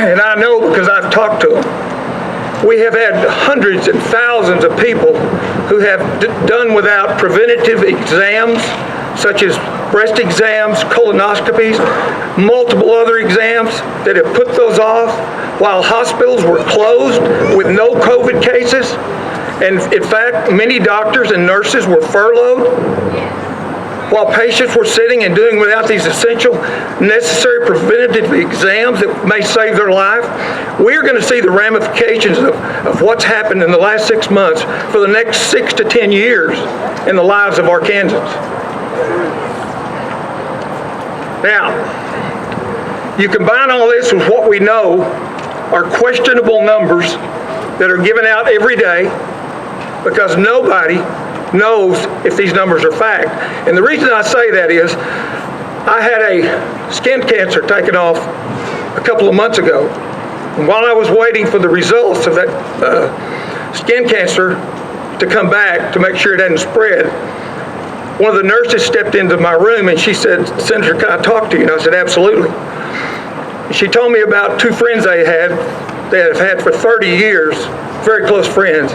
and I know because I've talked to them, we have had hundreds and thousands of people who have done without preventative exams, such as breast exams, colonoscopies, multiple other exams that have put those off while hospitals were closed with no COVID cases. And in fact, many doctors and nurses were furloughed while patients were sitting and doing without these essential, necessary preventative exams that may save their life. We're going to see the ramifications of what's happened in the last 6 months for the next 6 to 10 years in the lives of Arkansans. Now, you combine all this with what we know are questionable numbers that are given out every day because nobody knows if these numbers are fact. And the reason I say that is I had a skin cancer taken off a couple of months ago. And while I was waiting for the results of that skin cancer to come back to make sure it hadn't spread, one of the nurses stepped into my room and she said, "Senator, can I talk to you?" And I said, "Absolutely." And she told me about 2 friends they have had for 30 years, very close friends.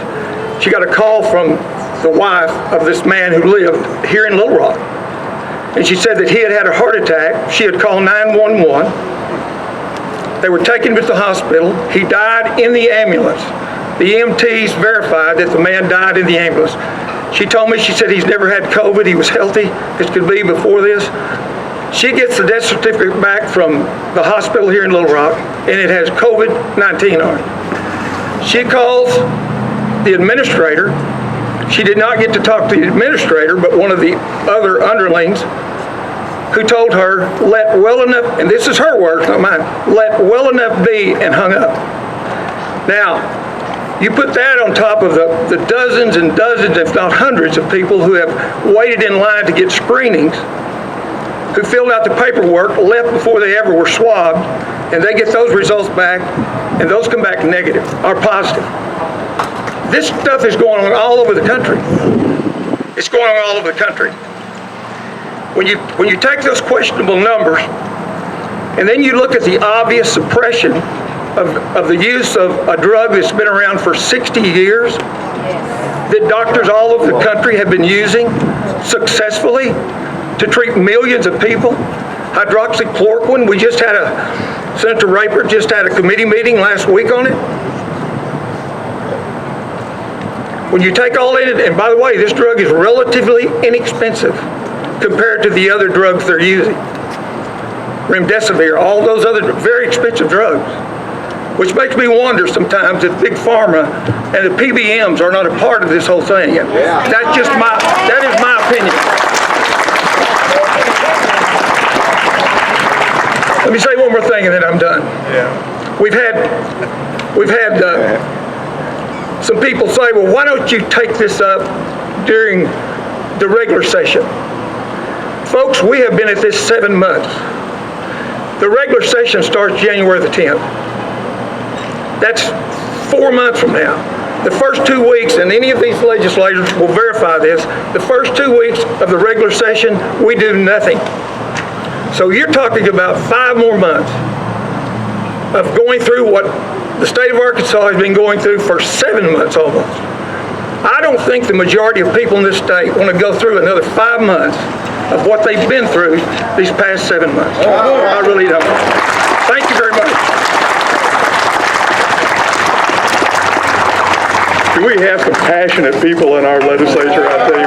She got a call from the wife of this man who lived here in Little Rock. And she said that he had had a heart attack. She had called 911. They were taken to the hospital. He died in the ambulance. The EMTs verified that the man died in the ambulance. She told me, she said he's never had COVID. He was healthy as could be before this. She gets the death certificate back from the hospital here in Little Rock, and it has COVID-19 on it. She calls the administrator. She did not get to talk to the administrator, but one of the other underlings who told her, "Let well enough," and this is her words, not mine, "let well enough be," and hung up. Now, you put that on top of the dozens and dozens, if not hundreds, of people who have waited in line to get screenings, who filled out the paperwork, left before they ever were swabbed, and they get those results back, and those come back negative or positive. This stuff is going on all over the country. It's going on all over the country. When you take those questionable numbers, and then you look at the obvious suppression of the use of a drug that's been around for 60 years, that doctors all over the country have been using successfully to treat millions of people, hydroxychloroquine, we just had Senator Raper just had a committee meeting last week on it. When you take all in it, and by the way, this drug is relatively inexpensive compared to the other drugs they're using. Remdesivir, all those other very expensive drugs, which makes me wonder sometimes if Big Pharma and the PBMs are not a part of this whole thing. And that is my opinion. Let me say one more thing and then I'm done. We've had some people say, "Well, why don't you take this up during the regular session?" Folks, we have been at this 7 months. The regular session starts January the 10th. That's 4 months from now. The first 2 weeks, and any of these legislators will verify this, the first 2 weeks of the regular session, we do nothing. So you're talking about 5 more months of going through what the state of Arkansas has been going through for 7 months almost. I don't think the majority of people in this state want to go through another 5 months of what they've been through these past 7 months. I really don't. Thank you very much. We have some passionate people in our legislature, I tell you